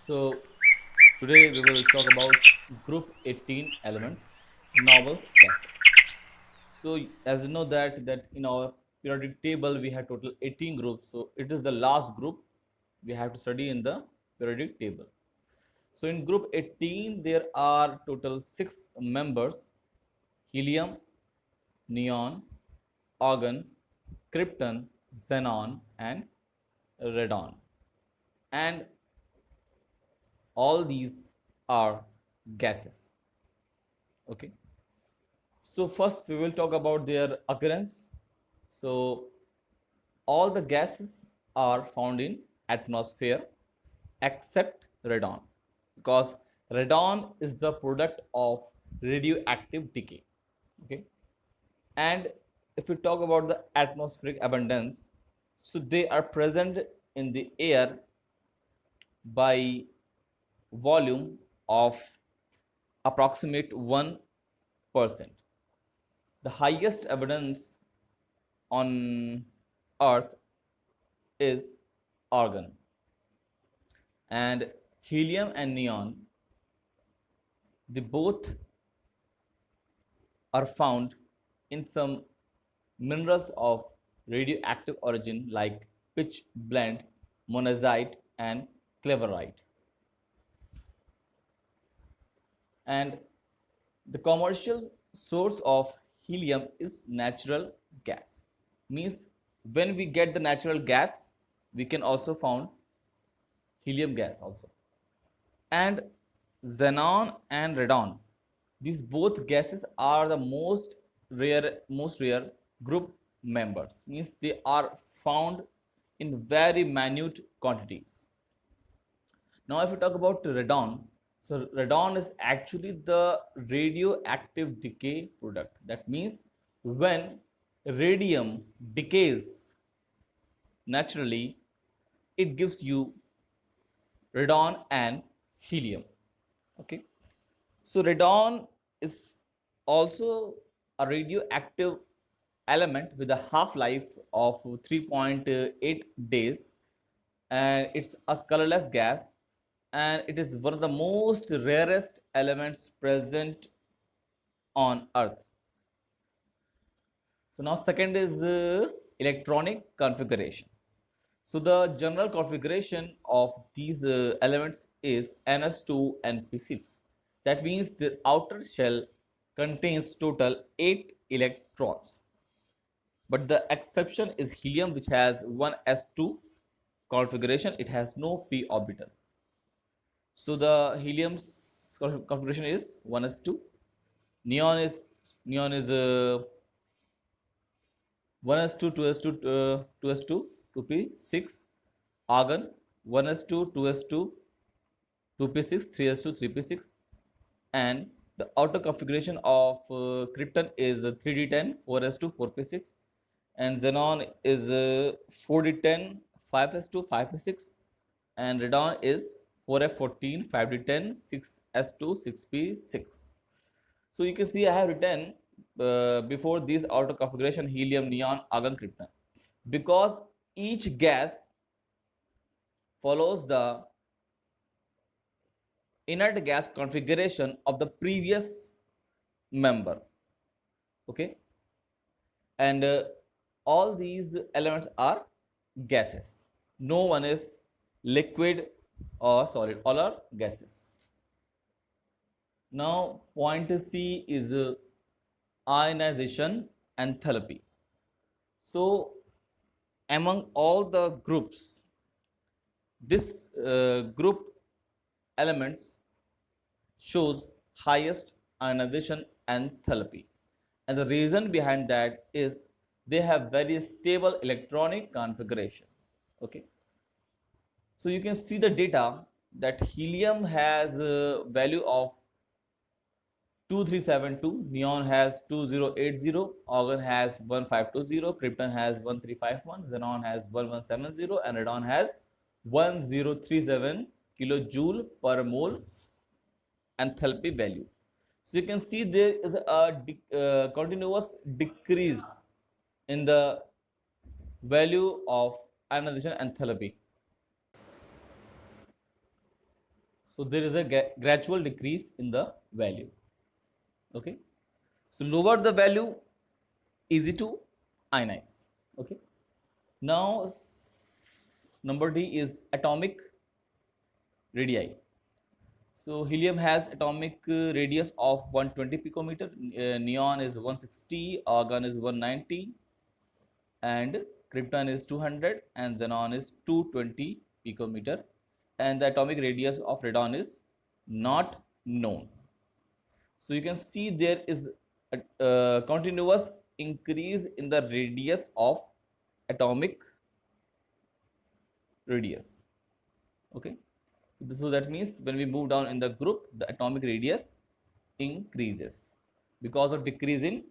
So today we will talk about group 18 elements, noble gases. So as you know that in our periodic table we have total 18 groups. So it is the last group we have to study in the periodic table. So in group 18 there are total 6 members: helium, neon, argon, krypton, xenon and radon. And all these are gases. Okay. So first we will talk about their occurrence. So all the gases are found in atmosphere except radon, because radon is the product of radioactive decay. Okay. And if we talk about the atmospheric abundance, so they are present in the air by volume of approximate 1%. The highest abundance on earth is argon, and helium and neon, they both are found in some minerals of radioactive origin like pitch blende, monazite and cleverite. And the commercial source of helium is natural gas. Means when we get the natural gas, we can also found helium gas also. And xenon and radon, these both gases are the most rare group members. Means they are found in very minute quantities. Now if we talk about radon, so radon is actually the radioactive decay product. That means when radium decays naturally, it gives you radon and helium. Okay. So radon is also a radioactive element with a half-life of 3.8 days, and it's a colorless gas, and it is one of the most rarest elements present on earth. So now second is electronic configuration. So the general configuration of these elements is ns2 and p6. That means the outer shell contains total 8 electrons. But the exception is helium, which has 1s2 configuration. It has no p orbital. So the helium's configuration is 1s2. Neon is 1s2, 2s2, 2s2, 2p6. Argon 1s2, 2s2, 2p6, 3s2, 3p6. And the outer configuration of krypton is 3d10, 4s2, 4p6. And xenon is 4d10, 5s2, 5p6. And radon is 4f14, 5d10, 6s2, 6p6. So you can see I have written before this outer configuration helium, neon, argon, krypton, because each gas follows the inert gas configuration of the previous member. Okay. And all these elements are gases. No one is liquid or solid. All are gases. Now point C is ionization enthalpy. So among all the groups, this group elements shows highest ionization enthalpy. And the reason behind that is they have very stable electronic configuration. Okay. So you can see the data that helium has a value of 2372, neon has 2080, argon has 1520, krypton has 1351, xenon has 1170, and radon has 1037 kilojoule per mole enthalpy value. So you can see there is a continuous decrease in the value of ionization enthalpy. So there is a gradual decrease in the value. Okay, so lower the value, easy to ionize. Okay, now number D is atomic radii. So helium has atomic radius of 120 picometer, neon is 160, argon is 190, and krypton is 200, and xenon is 220 picometer, and the atomic radius of radon is not known. So you can see there is a continuous increase in the radius of atomic radius. Okay, so that means when we move down in the group, the atomic radius increases because of decrease in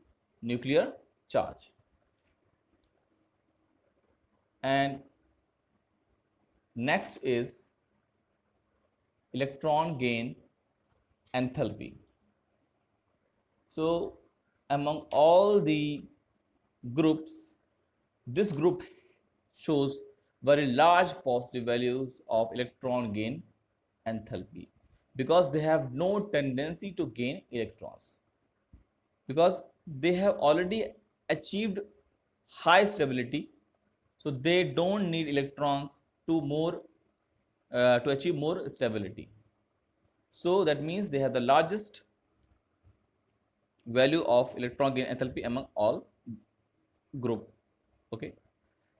nuclear charge. And next is electron gain enthalpy. So among all the groups, this group shows very large positive values of electron gain enthalpy because they have no tendency to gain electrons, because they have already achieved high stability, so they don't need electrons to achieve more stability. So that means they have the largest value of electron gain enthalpy among all group. Okay,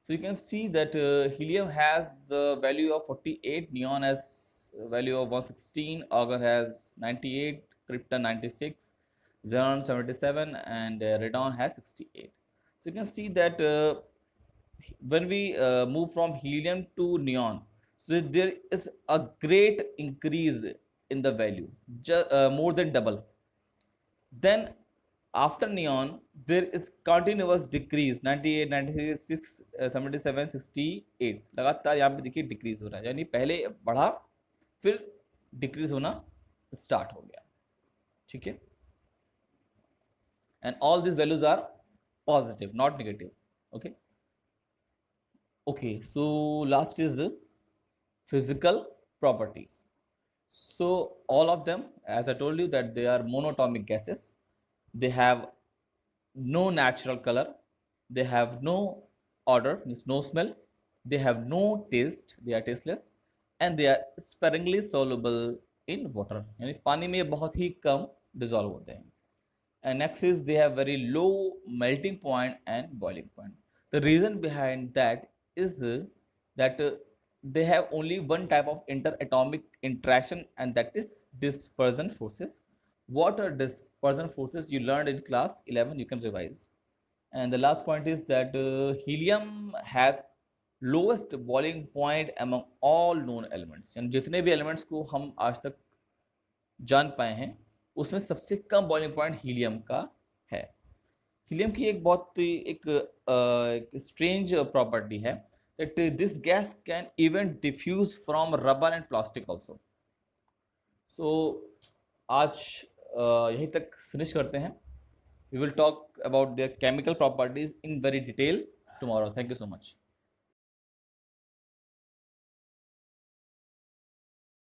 so you can see that helium has the value of 48, neon has value of 116, argon has 98, krypton 96, xenon 77, and radon has 68. So you can see that when we move from helium to neon, so there is a great increase in the value, more than double. Then after neon, there is continuous decrease 98, 96, 77, 68 लगातार यहाँ पे देखिए decrease हो रहा है, यानी पहले बढ़ा फिर डिक्रीज होना स्टार्ट हो गया. ठीक है, and all these values are positive, not negative. Okay. Okay, so last is the physical properties. So all of them, as I told you, that they are monatomic gases. They have no natural color, they have no odor, means no smell, they have no taste, they are tasteless, and they are sparingly soluble in water, यानी पानी में बहुत ही कम dissolve होते हैं. And next is they have very low melting point and boiling point. The reason behind that is that they have only one type of interatomic interaction, and that is dispersion forces. What are dispersion forces? You learned in class 11, you can revise. And the last point is that helium has lowest boiling point among all known elements. यानी जितने भी elements को हम आज तक जान पाए हैं, उसमें सबसे कम बॉइलिंग पॉइंट हीलियम का है. हीलियम की एक बहुत एक स्ट्रेंज प्रॉपर्टी है that this gas can even diffuse from rubber and plastic also. So आज यहीं तक फिनिश करते हैं. We will talk about their chemical properties in very detail tomorrow. Thank you so much.